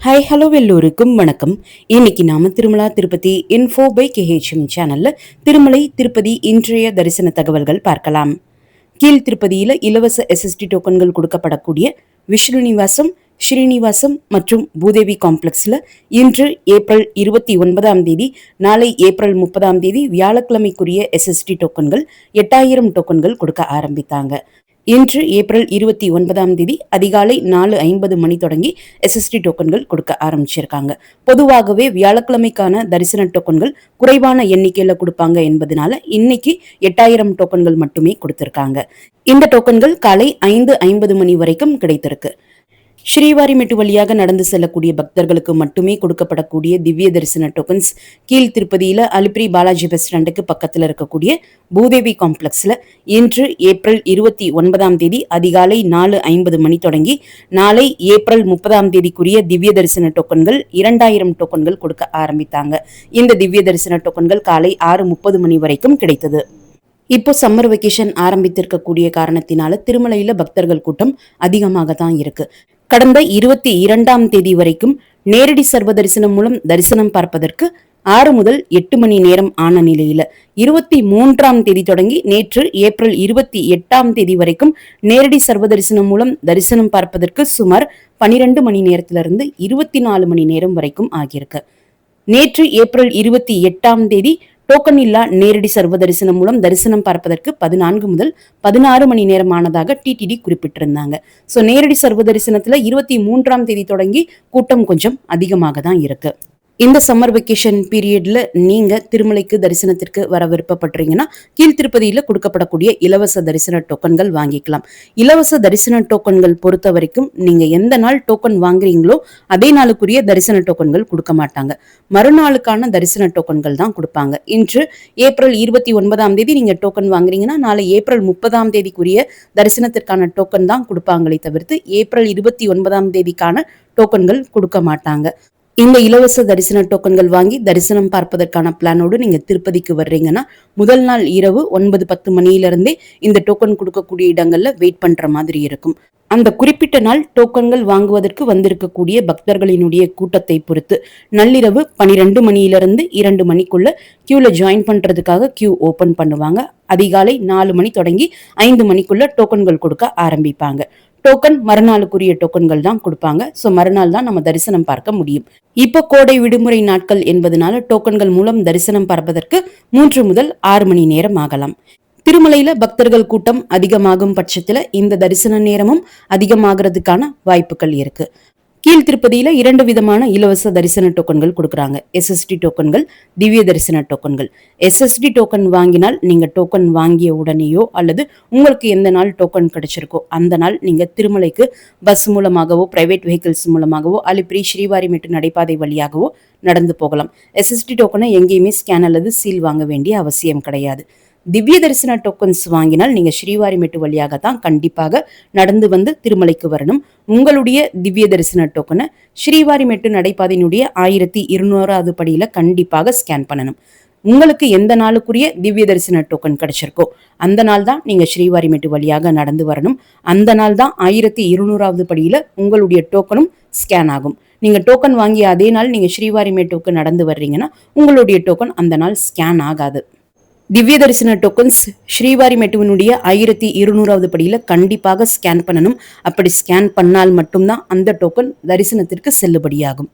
Hi hello எல்லோருக்கும் வணக்கம். இன்னைக்கு நாம திருமலா திருப்பதி இன்ஃபோ பை கேஹெச்எம் சேனல்ல திருமலை திருப்பதி இன்றைய தரிசன தகவல்கள் பார்க்கலாம். கீழ் திருப்பதியில இலவச எஸ்எஸ்டி டோக்கன்கள் கொடுக்கப்படக்கூடிய விஷ்ணு நிவாசம், ஸ்ரீனிவாசம் மற்றும் பூதேவி காம்ப்ளெக்ஸ்ல இன்று ஏப்ரல் 29ஆம் தேதி, நாளை ஏப்ரல் 30ஆம் தேதி வியாழக்கிழமைக்குரிய எஸ்எஸ்டி டோக்கன்கள் 8000 டோக்கன்கள் கொடுக்க ஆரம்பித்தாங்க. இன்று ஏப்ரல் 29ஆம் தேதி அதிகாலை 4:50 மணி தொடங்கி எஸ்எஸ்டி டோக்கன்கள் கொடுக்க ஆரம்பிச்சிருக்காங்க. பொதுவாகவே வியாழக்கிழமைக்கான தரிசன டோக்கன்கள் குறைவான எண்ணிக்கையில கொடுப்பாங்க என்பதனால இன்னைக்கு 8000 டோக்கன்கள் மட்டுமே கொடுத்திருக்காங்க. இந்த டோக்கன்கள் காலை 5:50 மணி வரைக்கும் கிடைத்திருக்கு. ஸ்ரீவாரிமெட்டு வழியாக நடந்து செல்லக்கூடிய பக்தர்களுக்கு மட்டுமே கொடுக்கப்படக்கூடிய திவ்ய தரிசன டோக்கன்ஸ் கீழ் திருப்பதியில அலிப்பிரி பாலாஜி பஸ் ஸ்டாண்டுக்கு பக்கத்தில் இருக்கக்கூடிய பூதேவி காம்ப்ளெக்ஸ்ல இன்று ஏப்ரல் 29ஆம் தேதி அதிகாலை 4:50 மணி தொடங்கி நாளை ஏப்ரல் 30ஆம் தேதிக்குரிய திவ்ய தரிசன டோக்கன்கள் 2000 டோக்கன்கள் கொடுக்க ஆரம்பித்தாங்க. இந்த திவ்ய தரிசன டோக்கன்கள் காலை 6:30 மணி வரைக்கும் கிடைத்தது. இப்போ சம்மர் வெக்கேஷன் ஆரம்பித்திருக்கக்கூடிய காரணத்தினால திருமலையில பக்தர்கள் கூட்டம் அதிகமாக தான் இருக்கு. கடந்த 22ஆம் தேதி வரைக்கும் நேரடி சர்வ தரிசனம் மூலம் தரிசனம் பார்ப்பதற்கு 6 முதல் 8 மணி நேரம் ஆன நிலையில 23ஆம் தேதி தொடங்கி நேற்று ஏப்ரல் 28ஆம் தேதி வரைக்கும் நேரடி சர்வ தரிசனம் மூலம் தரிசனம் பார்ப்பதற்கு சுமார் 12 மணி நேரத்திலிருந்து 24 மணி நேரம் வரைக்கும் ஆகியிருக்கு. நேற்று ஏப்ரல் 28ஆம் தேதி டோக்கன் இல்லா நேரடி சர்வ தரிசனம் மூலம் தரிசனம் பார்ப்பதற்கு 14 முதல் 16 மணி நேரம் ஆனதாக டிடிடி குறிப்பிட்டிருந்தாங்க. ஸோ நேரடி சர்வ தரிசனத்துல 23ஆம் தேதி தொடங்கி கூட்டம் கொஞ்சம் அதிகமாக தான் இருக்கு. இந்த சம்மர் வெக்கேஷன் பீரியட்ல நீங்க திருமலைக்கு தரிசனத்திற்கு வர விருப்பப்படுறீங்கன்னா கீழ் திருப்பதியில கொடுக்கப்படக்கூடிய இலவச தரிசன டோக்கன்கள் வாங்கிக்கலாம். இலவச தரிசன டோக்கன்கள் பொறுத்த வரைக்கும் நீங்க எந்த நாள் டோக்கன் வாங்குறீங்களோ அதே நாளுக்குரிய தரிசன டோக்கன்கள் கொடுக்க மாட்டாங்க. மறுநாளுக்கான தரிசன டோக்கன்கள் தான் கொடுப்பாங்க. இன்று ஏப்ரல் 29ஆம் தேதி நீங்க டோக்கன் வாங்குறீங்கன்னா நாளை ஏப்ரல் 30ஆம் தேதிக்குரிய தரிசனத்திற்கான டோக்கன் தான் கொடுப்பாங்களே தவிர்த்து ஏப்ரல் 29ஆம் தேதிக்கான டோக்கன்கள் கொடுக்க மாட்டாங்க. இந்த இலவச தரிசன டோக்கன்கள் வாங்கி தரிசனம் பார்ப்பதற்கான பிளானோடு நீங்க திருப்பதிக்கு வர்றீங்கன்னா முதல் நாள் இரவு 9-10 மணியிலிருந்தே இந்த டோக்கன் கொடுக்கக்கூடிய இடங்கள்ல வெயிட் பண்ற மாதிரி இருக்கும். அந்த குறிப்பிட்ட நாள் டோக்கன்கள் வாங்குவதற்கு வந்திருக்கக்கூடிய பக்தர்களினுடைய கூட்டத்தை பொறுத்து நள்ளிரவு 12 மணியிலிருந்து 2 மணிக்குள்ள கியூல ஜாயின் பண்றதுக்காக கியூ ஓபன் பண்ணுவாங்க. அதிகாலை 4 மணி தொடங்கி 5 மணிக்குள்ள டோக்கன்கள் கொடுக்க ஆரம்பிப்பாங்க. டோக்கன் மறுநாளுக்குரிய டோக்கன்கள் தான் கொடுப்பாங்க. ஸோ மறுநாள் தான் நம்ம தரிசனம் பார்க்க முடியும். இப்போ கோடை விடுமுறை நாட்கள் என்பதனால டோக்கன்கள் மூலம் தரிசனம் பார்ப்பதற்கு 3 முதல் 6 மணி நேரம் ஆகலாம். திருமலையில பக்தர்கள் கூட்டம் அதிகமாகும் பட்சத்துல இந்த தரிசன நேரமும் அதிகமாகிறதுக்கான வாய்ப்புகள் இருக்கு. கீழ் திருப்பதியில 2 விதமான இலவச தரிசன டோக்கன்கள் கொடுக்குறாங்க. எஸ்எஸ்டி டோக்கன்கள், திவ்ய தரிசன டோக்கன்கள். எஸ்எஸ்டி டோக்கன் வாங்கினால் நீங்க டோக்கன் வாங்கிய உடனேயோ அல்லது உங்களுக்கு எந்த நாள் டோக்கன் கிடைச்சிருக்கோ அந்த நாள் நீங்க திருமலைக்கு பஸ் மூலமாகவோ பிரைவேட் வெஹிக்கிள்ஸ் மூலமாகவோ அலிப்பிரி ஸ்ரீவாரிமெட்டு நடைபாதை வழியாகவோ நடந்து போகலாம். எஸ்எஸ்டி டோக்கனை எங்கேயுமே ஸ்கேன் அல்லது சீல் வாங்க வேண்டிய அவசியம் கிடையாது. திவ்ய தரிசன டோக்கன்ஸ் வாங்கினால் நீங்க ஸ்ரீவாரிமெட்டு வழியாக தான் கண்டிப்பாக நடந்து வந்து திருமலைக்கு வரணும். உங்களுடைய திவ்ய தரிசன டோக்கனை ஸ்ரீவாரிமெட்டு நடைபாதையினுடைய 1200வது படியில கண்டிப்பாக ஸ்கேன் பண்ணணும். உங்களுக்கு எந்த நாளுக்குரிய திவ்ய தரிசன டோக்கன் கிடைச்சிருக்கோ அந்த நாள் தான் நீங்க ஸ்ரீவாரிமெட்டு வழியாக நடந்து வரணும். அந்த நாள் தான் 1200வது படியில உங்களுடைய டோக்கனும் ஸ்கேன் ஆகும். நீங்க டோக்கன் வாங்கிய அதே நாள் நீங்க ஸ்ரீவாரிமெட்டுக்கு நடந்து வர்றீங்கன்னா உங்களுடைய டோக்கன் அந்த நாள் ஸ்கேன் ஆகாது. திவ்ய தரிசன டோக்கன்ஸ் ஸ்ரீவாரிமெட்டுவினுடைய 1200வது படியில கண்டிப்பாக ஸ்கேன் பண்ணணும். அப்படி ஸ்கேன் பண்ணால் மட்டும்தான் அந்த டோக்கன் தரிசனத்திற்கு செல்லுபடியாகும்.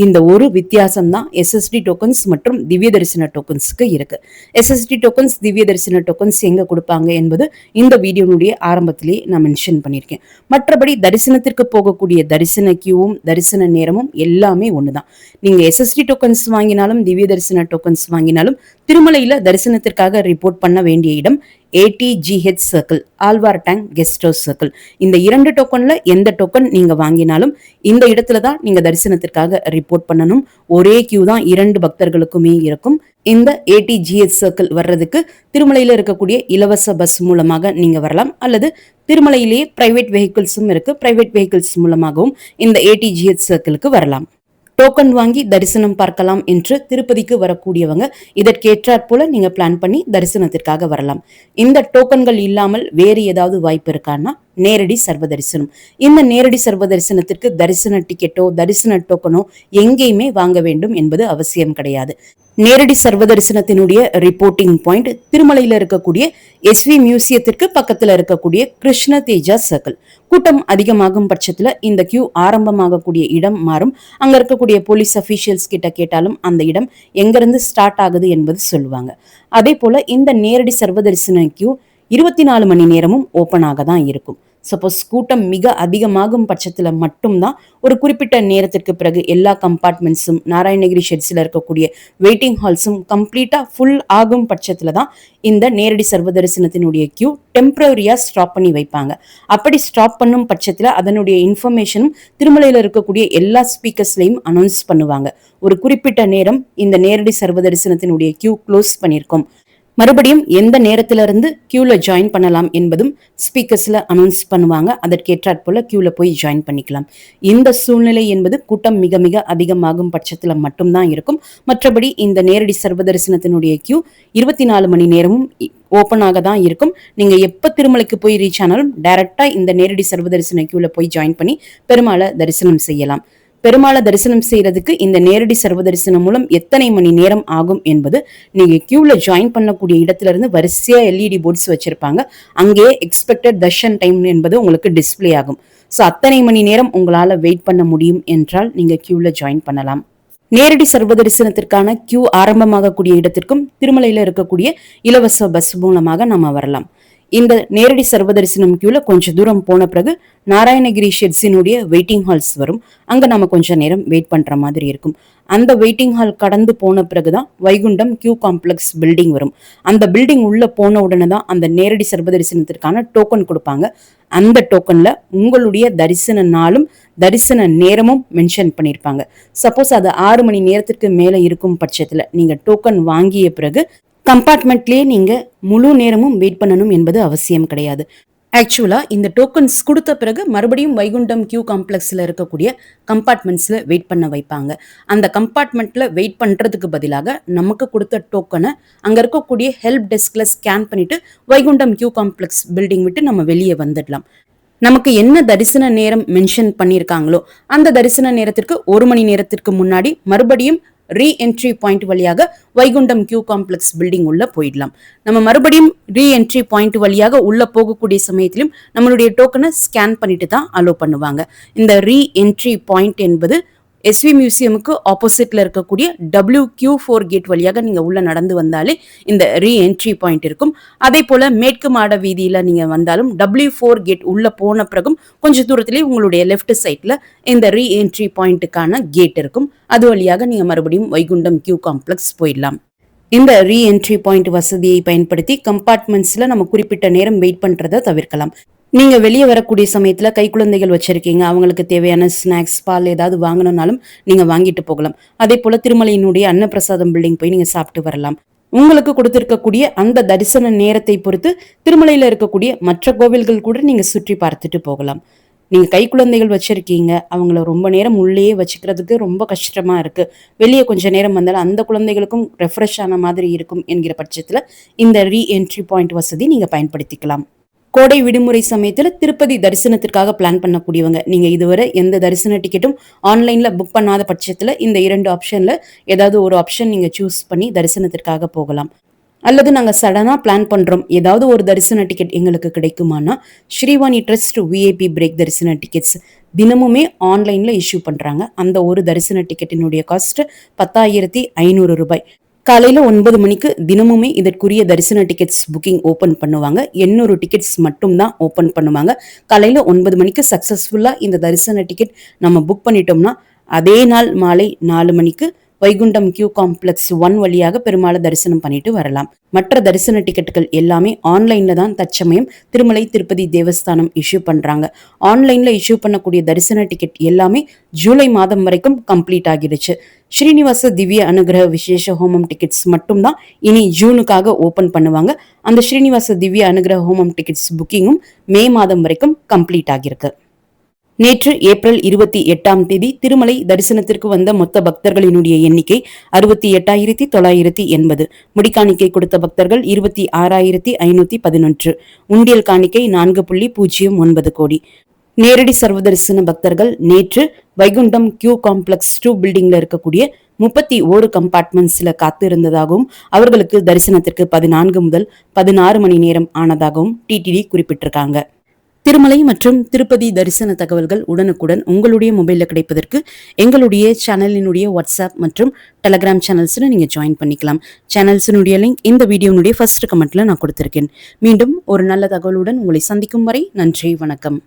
இந்த ஒரு வித்தியாசம் தான் எஸ்எஸ்டி டோக்கன்ஸ் மற்றும் திவ்ய தரிசன டோக்கன்ஸ்க்கு இருக்கு. எஸ்எஸ்டி டோக்கன்ஸ், திவ்ய தரிசன டோக்கன்ஸ் எங்க கொடுப்பாங்க என்பது இந்த வீடியோனுடைய ஆரம்பத்திலேயே நான் மென்ஷன் பண்ணியிருக்கேன். மற்றபடி தரிசனத்திற்கு போகக்கூடிய தரிசன கியூவும் தரிசன நேரமும் எல்லாமே ஒண்ணுதான். நீங்க எஸ்எஸ்டி டோக்கன்ஸ் வாங்கினாலும் திவ்ய தரிசன டோக்கன்ஸ் வாங்கினாலும் திருமலையில தரிசனத்திற்காக ரிப்போர்ட் பண்ண வேண்டிய இடம் ATGH circle, Alwar tank guest house circle. இந்த 2 டோக்கன்ல எந்த டோக்கன் நீங்க வாங்கினாலும் இந்த இடத்துல தான் நீங்க தரிசனத்திற்காக ரிப்போர்ட் பண்ணணும். ஒரே கியூ தான் 2 பக்தர்களுக்குமே இருக்கும். இந்த ATGH சர்க்கிள் வர்றதுக்கு திருமலையில இருக்கக்கூடிய இலவச பஸ் மூலமாக நீங்க வரலாம் அல்லது திருமலையிலேயே பிரைவேட் வெஹிக்கிள்ஸும் இருக்கு. பிரைவேட் வெஹிக்கிள்ஸ் மூலமாகவும் இந்த ATGH சர்க்கிளுக்கு வரலாம். டோக்கன் வாங்கி தரிசனம் பார்க்கலாம் என்று திருப்பதிக்கு வரக்கூடியவங்க இதற்கேற்றாற் போல நீங்க பிளான் பண்ணி தரிசனத்திற்காக வரலாம். இந்த டோக்கன்கள் இல்லாமல் வேறு ஏதாவது வாய்ப்பு இருக்கான்னா நேரடி சர்வ தரிசனம். இந்த நேரடி சர்வ தரிசனத்திற்கு தரிசன டிக்கெட்டோ தரிசன டோக்கனோ எங்கேயுமே வாங்க வேண்டும் என்பது அவசியம் கிடையாது. நேரடி சர்வ தரிசனத்தினுடைய ரிப்போர்ட்டிங் பாயிண்ட் திருமலையில இருக்கக்கூடிய SV மியூசியத்திற்கு பக்கத்துல இருக்கக்கூடிய கிருஷ்ண தேஜா சர்க்கிள். கூட்டம் அதிகமாகும் பட்சத்துல இந்த கியூ ஆரம்பமாகக்கூடிய இடம் மாறும். அங்க இருக்கக்கூடிய போலீஸ் அபிஷியல்ஸ் கிட்ட கேட்டாலும் அந்த இடம் எங்கிருந்து ஸ்டார்ட் ஆகுது என்பது சொல்லுவாங்க. அதே போல இந்த நேரடி சர்வ தரிசன கியூ 24 மணி நேரமும் ஓப்பன் ஆக தான் இருக்கும். சப்போஸ் கூட்டம் மிக அதிகமாகும் பட்சத்துல மட்டும்தான் ஒரு குறிப்பிட்ட நேரத்திற்கு பிறகு எல்லா கம்பார்ட்மெண்ட்ஸும் நாராயணகிரி ஷெட்ஸ்ல இருக்கக்கூடிய வெயிட்டிங் ஹால்ஸும் கம்ப்ளீட்டா ஃபுல் ஆகும் பட்சத்துல தான் இந்த நேரடி சர்வ தரிசனத்தினுடைய கியூ டெம்பரரியா ஸ்டாப் பண்ணி வைப்பாங்க. அப்படி ஸ்டாப் பண்ணும் பட்சத்துல அதனுடைய இன்ஃபர்மேஷனும் திருமலையில இருக்கக்கூடிய எல்லா ஸ்பீக்கர்ஸ்லயும் அனௌன்ஸ் பண்ணுவாங்க. ஒரு குறிப்பிட்ட நேரம் இந்த நேரடி சர்வ தரிசனத்தினுடைய கியூ க்ளோஸ் பண்ணிருக்கோம், மறுபடியும் எந்த நேரத்துல இருந்து கியூல ஜாயின் பண்ணலாம் என்பதும் ஸ்பீக்கர்ஸ்ல அனௌன்ஸ் பண்ணுவாங்க. அதற்கேற்றாற் போல கியூல போய் ஜாயின் பண்ணிக்கலாம். இந்த சூழ்நிலை என்பது கூட்டம் மிக மிக அதிகமாகும் பட்சத்துல மட்டும்தான் இருக்கும். மற்றபடி இந்த நேரடி சர்வ தரிசனத்தினுடைய கியூ 24 மணி நேரமும் ஓப்பன் ஆக தான் இருக்கும். நீங்க எப்ப திருமலைக்கு போய் ரீச் ஆனாலும் டைரக்டா இந்த நேரடி சர்வ தரிசன கியூல போய் ஜாயின் பண்ணி பெருமாளை தரிசனம் செய்யலாம். பெருமாளை தரிசனம் செய்யறதுக்கு இந்த நேரடி சர்வ தரிசனம் மூலம் எத்தனை மணி நேரம் ஆகும் என்பது நீங்க கியூல ஜாயின் பண்ணக்கூடிய இடத்துல இருந்து வரிசையா LED போர்ட்ஸ் வச்சிருப்பாங்க. அங்கேயே எக்ஸ்பெக்டட் தர்ஷன் டைம் என்பது உங்களுக்கு டிஸ்பிளே ஆகும். ஸோ அத்தனை மணி நேரம் உங்களால வெயிட் பண்ண முடியும் என்றால் நீங்க கியூல ஜாயின் பண்ணலாம். நேரடி சர்வ தரிசனத்திற்கான கியூ ஆரம்பமாகக்கூடிய இடத்திற்கும் திருமலையில இருக்கக்கூடிய இலவச பஸ் மூலமாக நம்ம வரலாம். இந்த நேரடி சர்வ தரிசனம் கியூல கொஞ்சம் தூரம் போன பிறகு நாராயணகிரி ஷெட்ஸினுடைய வெயிட்டிங் ஹால்ஸ் வரும். அங்க நம்ம கொஞ்சம் நேரம் வெயிட் பண்ற மாதிரி இருக்கும். அந்த வெயிட்டிங் ஹால் கடந்து போன பிறகுதான் வைகுண்டம் கியூ காம்ப்ளெக்ஸ் பில்டிங் வரும். அந்த பில்டிங் உள்ள போன உடனே தான் அந்த நேரடி சர்வ தரிசனத்திற்கான டோக்கன் கொடுப்பாங்க. அந்த டோக்கன்ல உங்களுடைய தரிசன நாளும் தரிசன நேரமும் மென்ஷன் பண்ணிருப்பாங்க. சப்போஸ் அது 6 மணி நேரத்திற்கு மேல இருக்கும் பட்சத்துல நீங்க டோக்கன் வாங்கிய பிறகு கம்பார்ட்மெண்ட்லயே நீங்க முழு நேரமும் வெயிட் பண்ணணும் என்பது அவசியம் கிடையாது. ஆக்சுவலா இந்த டோக்கன்ஸ் கொடுத்த பிறகு மறுபடியும் வைகுண்டம் கியூ காம்ப்ளெக்ஸ்ல இருக்கக்கூடிய கம்பார்ட்மெண்ட்ஸ்ல வெயிட் பண்ண வைப்பாங்க. அந்த கம்பார்ட்மெண்ட்ல வெயிட் பண்றதுக்கு பதிலாக நமக்கு கொடுத்த டோக்கனை அங்க இருக்கக்கூடிய ஹெல்ப் டெஸ்க்ல ஸ்கேன் பண்ணிட்டு வைகுண்டம் கியூ காம்ப்ளெக்ஸ் பில்டிங் விட்டு நம்ம வெளியே வந்துடலாம். நமக்கு என்ன தரிசன நேரம் மென்ஷன் பண்ணியிருக்காங்களோ அந்த தரிசன நேரத்திற்கு 1 மணி நேரத்திற்கு முன்னாடி மறுபடியும் ரீஎன்ட்ரி பாயிண்ட் வழியாக வைகுண்டம் கியூ காம்ப்ளெக்ஸ் பில்டிங் உள்ள போயிடலாம். நம்ம மறுபடியும் ரீஎன்ட்ரி பாயிண்ட் வழியாக உள்ள போகக்கூடிய சமயத்திலும் நம்மளுடைய டோக்கனை ஸ்கேன் பண்ணிட்டு தான் அலோ பண்ணுவாங்க. இந்த ரீஎன்ட்ரி பாயிண்ட் என்பது SV மியூசியமுக்கு ஆப்போசிட்ல இருக்கக்கூடிய WQ4 கேட் வழியாக நீங்க உள்ள நடந்து வந்தாலே இந்த ரீஎன்ட்ரி பாயிண்ட் இருக்கும். அதே போல மேற்கு மாட வீதியில நீங்க வந்தாலும் W4 கேட் உள்ள போன பிறகும் கொஞ்சம் தூரத்திலே உங்களுடைய லெஃப்ட் சைட்ல இந்த ரீஎன்ட்ரி பாயிண்ட்டுக்கான கேட் இருக்கும். அது வழியாக நீங்க மறுபடியும் வைகுண்டம் கியூ காம்ப்ளெக்ஸ் போயிடலாம். இந்த ரீஎன்ட்ரி பாயிண்ட் வசதியை பயன்படுத்தி கம்பார்ட்மெண்ட்ஸ்ல நம்ம குறிப்பிட்ட நேரம் வெயிட் பண்றதை தவிர்க்கலாம். நீங்க வெளியே வரக்கூடிய சமயத்துல கை குழந்தைகள் வச்சிருக்கீங்க, அவங்களுக்கு தேவையான ஸ்நாக்ஸ் பால் ஏதாவது வாங்கணும்னாலும் நீங்க வாங்கிட்டு போகலாம். அதே போல திருமலையினுடைய அன்னப்பிரசாதம் பில்டிங் போய் நீங்க சாப்பிட்டு வரலாம். உங்களுக்கு கொடுத்திருக்கக்கூடிய அந்த தரிசன நேரத்தை பொறுத்து திருமலையில இருக்கக்கூடிய மற்ற கோவில்கள் கூட நீங்க சுற்றி பார்த்துட்டு போகலாம். நீங்க கை குழந்தைகள் வச்சிருக்கீங்க, அவங்கள ரொம்ப நேரம் உள்ளேயே வச்சுக்கிறதுக்கு ரொம்ப கஷ்டமா இருக்கு, வெளியே கொஞ்ச நேரம் வந்தாலும் அந்த குழந்தைகளுக்கும் ரெஃப்ரெஷ் ஆன மாதிரி இருக்கும் என்கிற பட்சத்துல இந்த ரீஎன்ட்ரி பாயிண்ட் வசதி நீங்க பயன்படுத்திக்கலாம். கோடை விடுமுறை சமயத்துல திருப்பதி தரிசனத்திற்காக பிளான் பண்ணக்கூடியவங்க நீங்க இதுவரை எந்த தரிசன டிக்கெட்டும் ஆன்லைன்ல புக் பண்ணாத பட்சத்துல இந்த 2 ஆப்ஷன்ல ஏதாவது ஒரு ஆப்ஷன் நீங்க சூஸ் பண்ணி தரிசனத்திற்காக போகலாம். அல்லது நாங்க சடனா பிளான் பண்றோம், ஏதாவது ஒரு தரிசன டிக்கெட் எங்களுக்கு கிடைக்குமானா ஸ்ரீவாணி ட்ரஸ்ட் VIP பிரேக் தரிசன டிக்கெட்ஸ் தினமுமே ஆன்லைன்ல இஷ்யூ பண்றாங்க. அந்த ஒரு தரிசன டிக்கெட்டினுடைய காஸ்ட் 10,500 ரூபாய். காலையில 9 மணிக்கு தினமுமே இதற்குரிய தரிசன டிக்கெட்ஸ் புக்கிங் ஓபன் பண்ணுவாங்க. 800 டிக்கெட்ஸ் மட்டும் தான் ஓபன் பண்ணுவாங்க. காலையில 9 மணிக்கு சக்சஸ்ஃபுல்லா இந்த தரிசன டிக்கெட் நம்ம புக் பண்ணிட்டோம்னா அதே நாள் மாலை 4 மணிக்கு வைகுண்டம் கியூ காம்ப்ளெக்ஸ் 1 வழியாக பெருமாளை தரிசனம் பண்ணிட்டு வரலாம். மற்ற தரிசன டிக்கெட்டுகள் எல்லாமே ஆன்லைன்ல தான் தற்சமயம் திருமலை திருப்பதி தேவஸ்தானம் இஷ்யூ பண்றாங்க. ஆன்லைன்ல இஷ்யூ பண்ணக்கூடிய தரிசன டிக்கெட் எல்லாமே ஜூலை மாதம் வரைக்கும் கம்ப்ளீட் ஆகிடுச்சு. ஸ்ரீனிவாச திவ்ய அனுகிரக விசேஷ ஹோமம் டிக்கெட்ஸ் மட்டும் தான் இனி ஜூனுக்காக ஓபன் பண்ணுவாங்க. அந்த ஸ்ரீனிவாச திவ்ய அனுகிரக ஹோமம் டிக்கெட்ஸ் புக்கிங்கும் மே மாதம் வரைக்கும் கம்ப்ளீட் ஆகிருக்கு. நேற்று ஏப்ரல் 28 திருமலை தரிசனத்திற்கு வந்த மொத்த பக்தர்களினுடைய எண்ணிக்கை 68,980. முடிக்காணிக்கை கொடுத்த பக்தர்கள் 26,511. உண்டியல் காணிக்கை 4.09 கோடி. நேரடி சர்வதரிசன பக்தர்கள் நேற்று வைகுண்டம் கியூ காம்ப்ளெக்ஸ் 2 பில்டிங்ல இருக்கக்கூடிய 31 கம்பார்ட்மெண்ட்ஸ்ல காத்து இருந்ததாகவும் அவர்களுக்கு தரிசனத்திற்கு 14 முதல் 16 மணி நேரம் ஆனதாகவும் டிடிடி குறிப்பிட்டிருக்காங்க. திருமலை மற்றும் திருப்பதி தரிசன தகவல்கள் உடனுக்குடன் உங்களுடைய மொபைல்ல கிடைப்பதற்கு எங்களுடைய சேனலினுடைய வாட்ஸ்அப் மற்றும் டெலகிராம் சேனல்ஸ்ல நீங்க ஜாயின் பண்ணிக்கலாம். சேனல்ஸினுடைய லிங்க் இந்த வீடியோனுடைய ஃபர்ஸ்ட் கமெண்ட்ல நான் கொடுத்திருக்கேன். மீண்டும் ஒரு நல்ல தகவலுடன் உங்களை சந்திக்கும் வரை நன்றி, வணக்கம்.